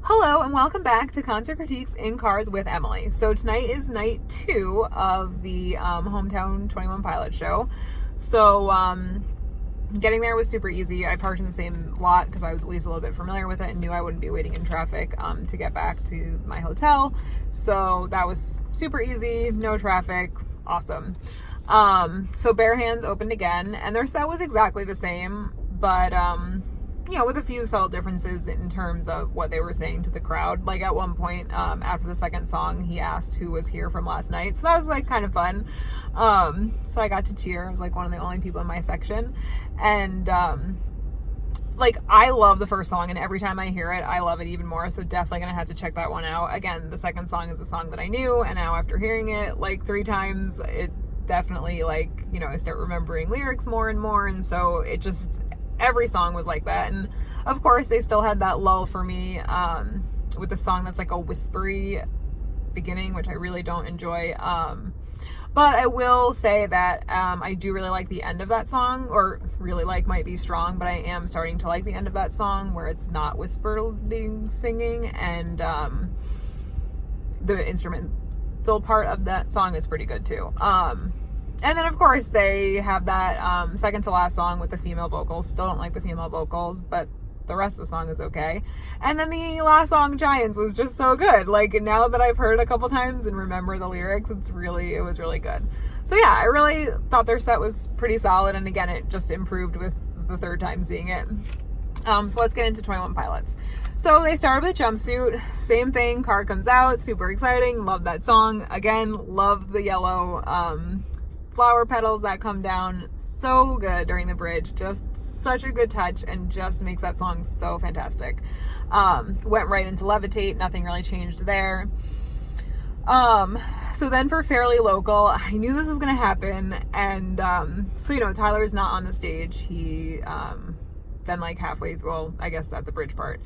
Hello and welcome back to Concert Critiques in Cars with Emily. So tonight is night 2 of the Hometown 21 Pilots show. So getting there was super easy. I parked in the same lot because I was at least a little bit familiar with it and knew I wouldn't be waiting in traffic to get back to my hotel. So that was super easy, no traffic, awesome. So Bare Hands opened again and their set was exactly the same, but with a few subtle differences in terms of what they were saying to the crowd. Like at one point, after the second song, he asked who was here from last night. So that was like kind of fun. So I got to cheer. I was like one of the only people in my section. And I love the first song, and every time I hear it, I love it even more. So definitely gonna have to check that one out. Again, the second song is a song that I knew, and now after hearing it like 3 times, it definitely I start remembering lyrics more and more. And so it just, every song was like that. And of course they still had that lull for me with the song that's like a whispery beginning, which I really don't enjoy. But I will say that I do really like the end of that song, or really like might be strong, but I am starting to like the end of that song where it's not whispering singing, and the instrumental part of that song is pretty good too. And then, of course, they have that second to last song with the female vocals. Still don't like the female vocals, but the rest of the song is okay. And then the last song, Giants, was just so good. Like, now that I've heard it a couple times and remember the lyrics, it was really good. So yeah, I really thought their set was pretty solid. And again, it just improved with the third time seeing it. So let's get into 21 Pilots. So they started with Jumpsuit, same thing, car comes out, super exciting, love that song. Again, love the yellow flower petals that come down, so good during the bridge, just such a good touch and just makes that song so fantastic. Went right into Levitate, nothing really changed there. So then for Fairly Local, I knew this was gonna happen, and Tyler's not on the stage. He then halfway through, well, I guess at the bridge part,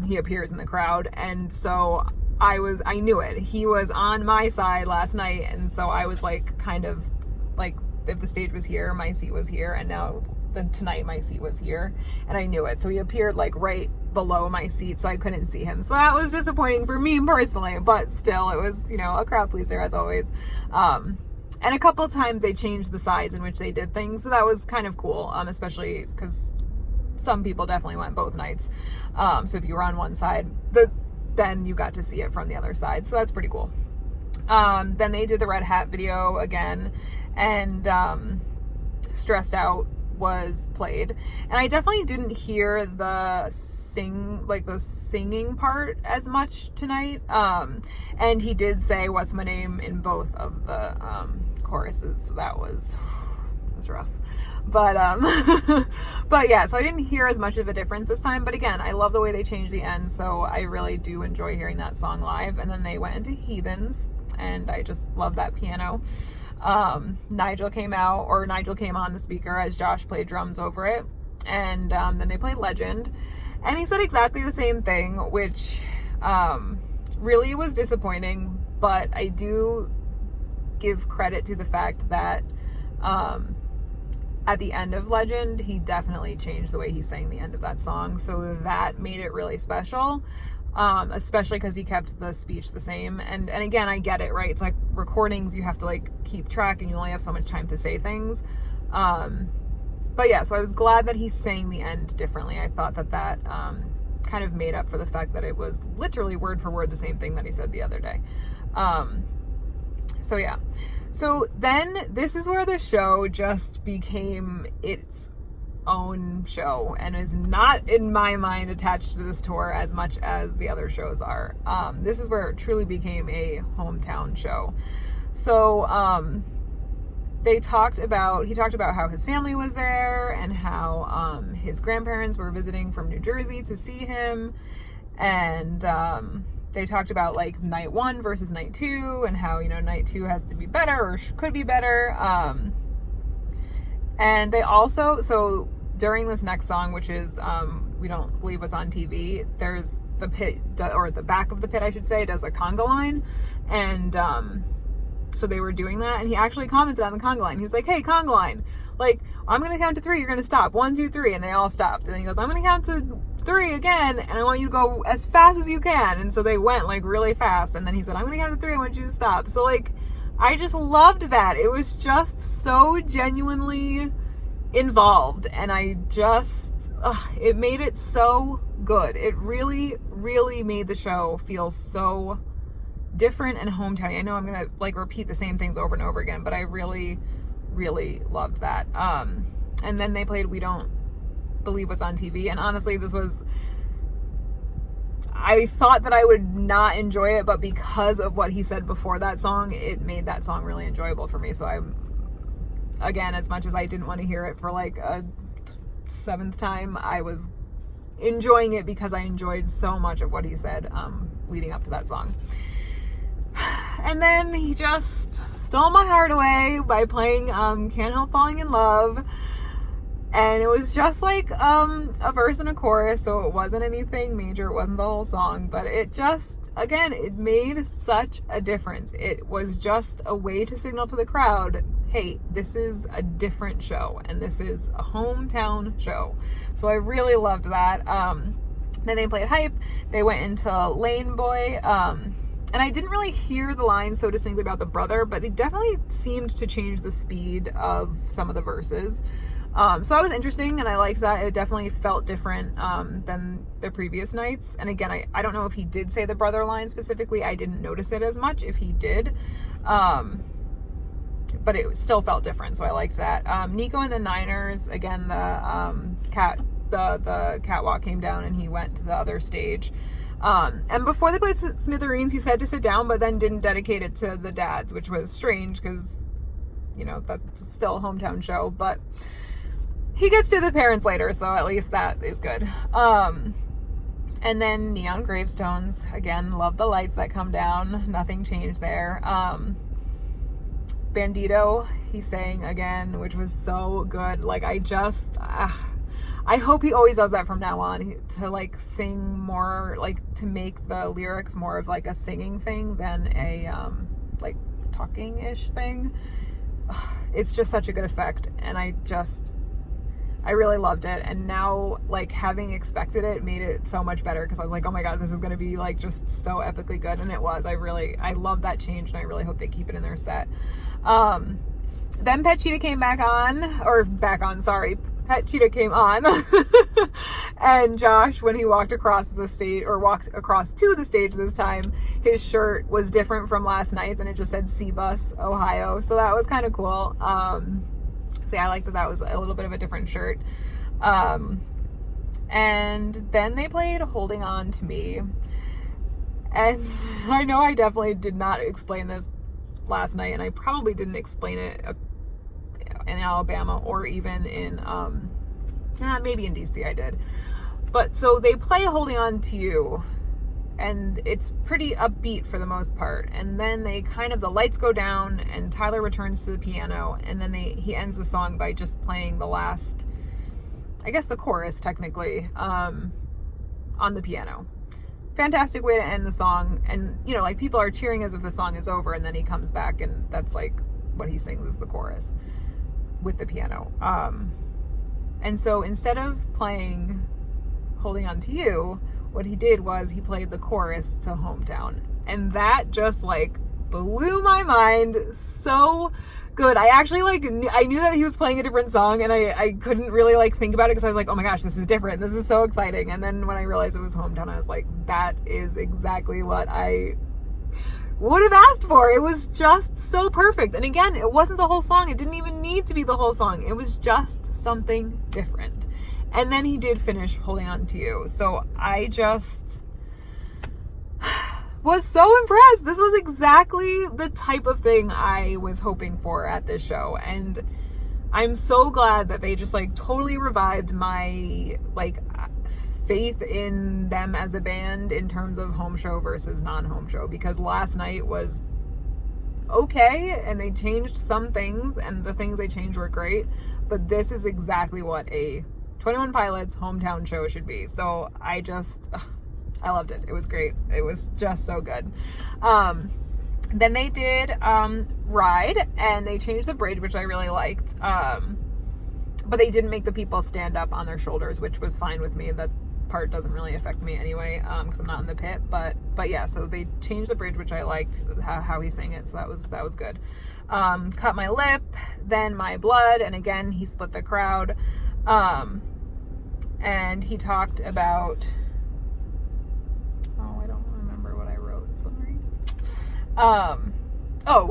he appears in the crowd, and so I knew it. He was on my side last night, and so I was kind of if the stage was here, my seat was here, and now tonight my seat was here, and I knew it. So he appeared right below my seat, so I couldn't see him. So that was disappointing for me personally, but still, it was, a crowd pleaser as always. And a couple times they changed the sides in which they did things, so that was kind of cool, especially because some people definitely went both nights. So if you were on one side, then you got to see it from the other side, so that's pretty cool. Then they did the Red Hat video again, and Stressed Out was played, and I definitely didn't hear the singing part as much tonight. And he did say "What's My Name" in both of the choruses. That was rough, but but yeah, so I didn't hear as much of a difference this time. But again, I love the way they changed the end, so I really do enjoy hearing that song live. And then they went into Heathens, and I just love that piano. Nigel came on the speaker as Josh played drums over it, and then they played Legend, and he said exactly the same thing, which really was disappointing. But I do give credit to the fact that at the end of Legend, he definitely changed the way he sang the end of that song, so that made it really special. Especially because he kept the speech the same. And again, I get it, right? It's like recordings, you have to keep track, and you only have so much time to say things. But yeah, so I was glad that he sang the end differently. I thought that kind of made up for the fact that it was literally word for word the same thing that he said the other day. So yeah. So then this is where the show just became its own show and is not, in my mind, attached to this tour as much as the other shows are. This is where it truly became a hometown show. So he talked about how his family was there, and how his grandparents were visiting from New Jersey to see him, and they talked about night 1 versus night 2, and how night 2 has to be better, or could be better. And they also, so during this next song, which is We Don't Believe What's on TV, there's the pit, or the back of the pit, I should say, does a conga line. And so they were doing that, and he actually commented on the conga line. He was like, "Hey, conga line, I'm going to count to 3, you're going to stop. 1, 2, 3. And they all stopped. And then he goes, "I'm going to count to 3 again, and I want you to go as fast as you can. And so they went like really fast, and then he said, I'm gonna count to 3, I want you to stop. So like, I just loved that. It was just so genuinely involved, and I just, it made it so good. It really, really made the show feel so different and hometowny. I know I'm gonna like repeat the same things over and over again, but I really, really loved that. And then they played We Don't Believe What's on TV, and honestly, I thought that I would not enjoy it, but because of what he said before that song, it made that song really enjoyable for me. So I'm, again, as much as I didn't want to hear it for like a 7th time, I was enjoying it because I enjoyed so much of what he said leading up to that song. And then he just stole my heart away by playing Can't Help Falling in Love. And it was just like a verse and a chorus, so it wasn't anything major, it wasn't the whole song, but it just, again, it made such a difference. It was just a way to signal to the crowd, hey, this is a different show, and this is a hometown show. So I really loved that. Then they played Hype, they went into Lane Boy, and I didn't really hear the line so distinctly about the brother, but it definitely seemed to change the speed of some of the verses. So that was interesting, and I liked that. It definitely felt different than the previous nights. And again, I don't know if he did say the brother line specifically. I didn't notice it as much if he did. But it still felt different, so I liked that. Nico and the Niners, again, the catwalk came down and he went to the other stage. And before they played Smithereens, he said to sit down, but then didn't dedicate it to the dads, which was strange because, you know, that's still a hometown show, but he gets to the parents later, so at least that is good. And then Neon Gravestones, again, love the lights that come down. Nothing changed there. Bandito, he sang again, which was so good. Like, I hope he always does that from now on, to like sing more, like to make the lyrics more of like a singing thing than a like talking-ish thing. It's just such a good effect, and I really loved it. And now, like, having expected it made it so much better, because I was like, oh my god, this is going to be like just so epically good. And it was. I love that change, and I really hope they keep it in their set. Then Pet Cheetah came Pet Cheetah came on. And Josh, when he walked across to the stage this time, his shirt was different from last night's, and it just said C-Bus Ohio, so that was kind of cool. So yeah, I like that was a little bit of a different shirt. And then they played Holding On to Me, and I know I definitely did not explain this last night, and I probably didn't explain it in Alabama, or even in maybe in DC I did. But so they play Holding On to You, and it's pretty upbeat for the most part, and then the lights go down and Tyler returns to the piano, and then he ends the song by just playing the last, I guess the chorus technically, on the piano. Fantastic way to end the song. And you know, like, people are cheering as if the song is over, and then he comes back, and that's like what he sings is the chorus with the piano. And so instead of playing Holding On to You, what he did was he played the chorus to Hometown, and that just like blew my mind. So good. I actually I knew that he was playing a different song, and I couldn't really like think about it, because I was like, oh my gosh, this is different, this is so exciting. And then when I realized it was Hometown, I was like, that is exactly what I would have asked for. It was just so perfect. And again, it wasn't the whole song. It didn't even need to be the whole song. It was just something different. And then he did finish Holding On to You. So I just was so impressed. This was exactly the type of thing I was hoping for at this show. And I'm so glad that they just like totally revived my like faith in them as a band in terms of home show versus non-home show, because last night was okay, and they changed some things, and the things they changed were great, but this is exactly what a 21 Pilots hometown show should be. So I loved it. It was great. It was just so good. Then they did Ride, and they changed the bridge, which I really liked, but they didn't make the people stand up on their shoulders, which was fine with me. part doesn't really affect me anyway, because I'm not in the pit. But yeah, so they changed the bridge, which I liked how he sang it, so that was good. Cut My Lip, then My Blood, and again he split the crowd, and he talked about, I don't remember what I wrote, sorry.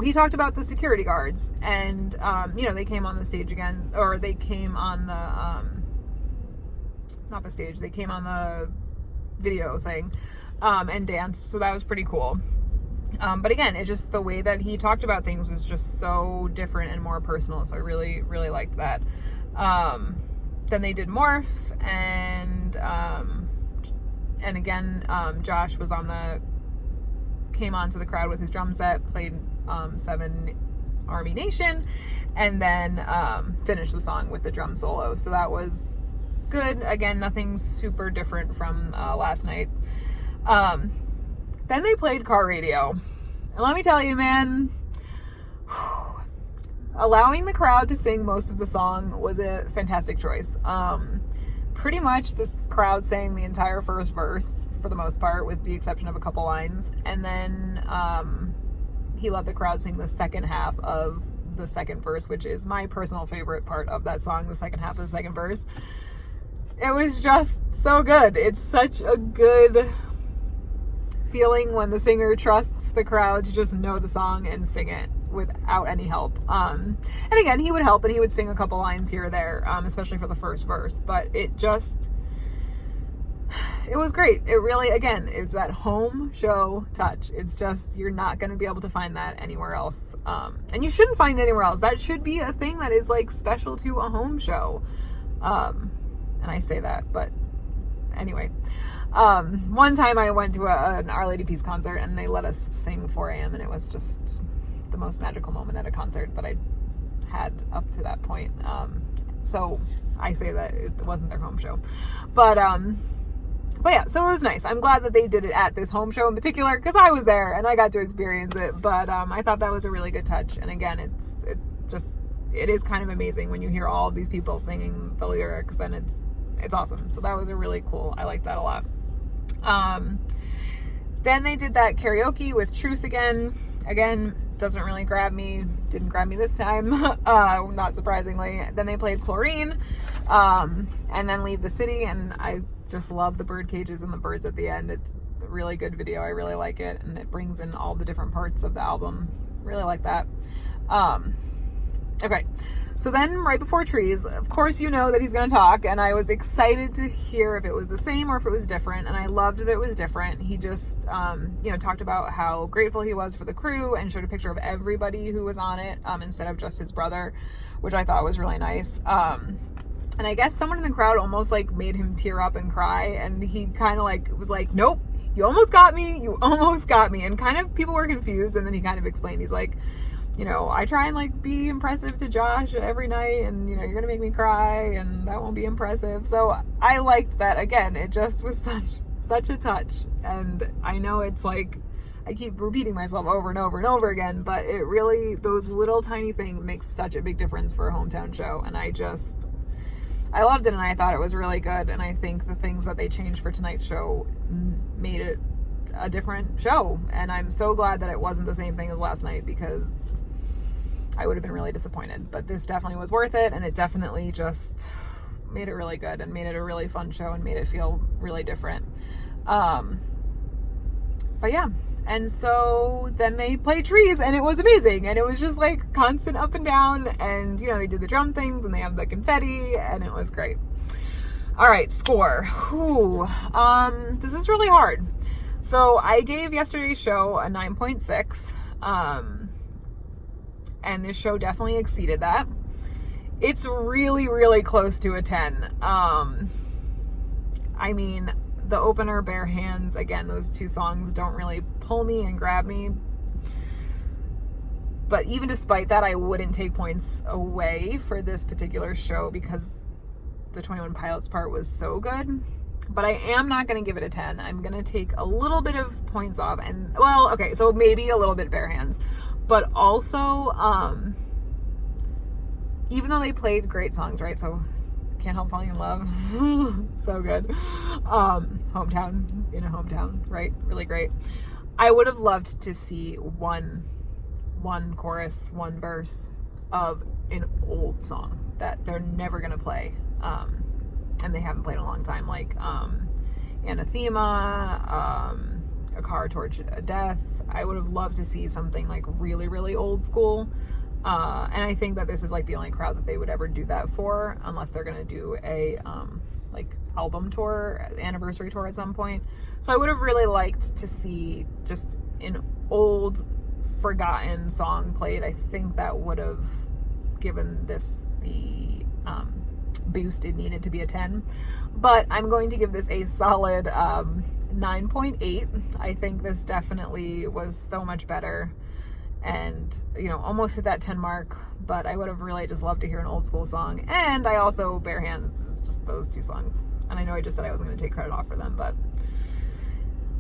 He talked about the security guards, and they came on the stage again, or they came on the not the stage, they came on the video thing, and danced, so that was pretty cool. But again, it just, the way that he talked about things was just so different and more personal, so I really, really liked that. Then they did Morph, and again, Josh came onto the crowd with his drum set, played 7 Army Nation, and then finished the song with the drum solo, so that was good. Again, nothing super different from last night. Then they played Car Radio, and let me tell you, man, allowing the crowd to sing most of the song was a fantastic choice. Pretty much this crowd sang the entire first verse for the most part, with the exception of a couple lines, and then he let the crowd sing the second half of the second verse, which is my personal favorite part of that song, the second half of the second verse. It was just so good. It's such a good feeling when the singer trusts the crowd to just know the song and sing it without any help. And again, he would help, and he would sing a couple lines here or there, especially for the first verse, but it was great. It really, again, it's that home show touch. It's just, you're not going to be able to find that anywhere else. And you shouldn't find it anywhere else. That should be a thing that is like special to a home show. And I say that, but anyway, one time I went to an Our Lady Peace concert, and they let us sing 4 a.m. and it was just the most magical moment at a concert that I had up to that point. So I say that it wasn't their home show, but yeah, so it was nice. I'm glad that they did it at this home show in particular, because I was there and I got to experience it. But I thought that was a really good touch. And again, it is kind of amazing when you hear all of these people singing the lyrics, and it's awesome. So that was a really cool, I like that a lot. Then they did that karaoke with Truce again, doesn't really grab me, didn't grab me this time, not surprisingly. Then they played Chlorine, and then Leave the City, and I just love the bird cages and the birds at the end. It's a really good video, I really like it, and it brings in all the different parts of the album. Really like that. Okay, so then right before Trees, of course you know that he's going to talk, and I was excited to hear if it was the same or if it was different, and I loved that it was different. He just, talked about how grateful he was for the crew and showed a picture of everybody who was on it, instead of just his brother, which I thought was really nice. And I guess someone in the crowd almost like made him tear up and cry, and he kind of like was like, nope, you almost got me, and kind of people were confused, and then he kind of explained, he's like, I try and like be impressive to Josh every night, and you're gonna make me cry, and that won't be impressive. So I liked that. Again, it just was such a touch, and I know it's like I keep repeating myself over and over and over again, but it really, those little tiny things make such a big difference for a hometown show, and I loved it, and I thought it was really good, and I think the things that they changed for tonight's show made it a different show, and I'm so glad that it wasn't the same thing as last night, because I would have been really disappointed. But this definitely was worth it, and it definitely just made it really good and made it a really fun show and made it feel really different. But yeah, and so then they played Trees, and it was amazing, and it was just like constant up and down, and they did the drum things, and they have the confetti, and it was great. All right, score. This is really hard. So I gave yesterday's show a 9.6, and this show definitely exceeded that. It's really, really close to a 10. I mean, the opener, Bare Hands, again, those two songs don't really pull me and grab me. But even despite that, I wouldn't take points away for this particular show because the 21 Pilots part was so good. But I am not going to give it a 10. I'm going to take a little bit of points off. And, well, okay, so maybe a little bit Bare Hands. But also, even though they played great songs, right? So Can't Help Falling in Love. So good. Hometown, in a hometown, right? Really great. I would have loved to see one chorus, one verse of an old song that they're never gonna play, and they haven't played in a long time, like Anathema, A Car Towards Death. I would have loved to see something like really, really old school. And I think that this is like the only crowd that they would ever do that for, unless they're gonna do a like album tour, anniversary tour at some point. So I would have really liked to see just an old, forgotten song played. I think that would have given this the boost it needed to be a 10. But I'm going to give this a solid 9.8. I think this definitely was so much better, and almost hit that 10 mark, but I would have really just loved to hear an old school song. And I also, Bare Hands is just those two songs, and I know I just said I wasn't going to take credit off for them, but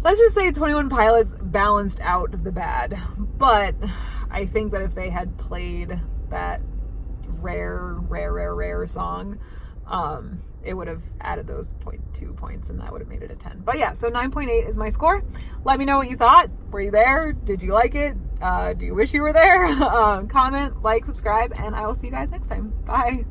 let's just say 21 Pilots balanced out the bad. But I think that if they had played that rare song, it would have added those 0.2 points, and that would have made it a 10. But yeah, so 9.8 is my score. Let me know what you thought. Were you there? Did you like it? Do you wish you were there? Comment, like, subscribe, and I will see you guys next time. Bye.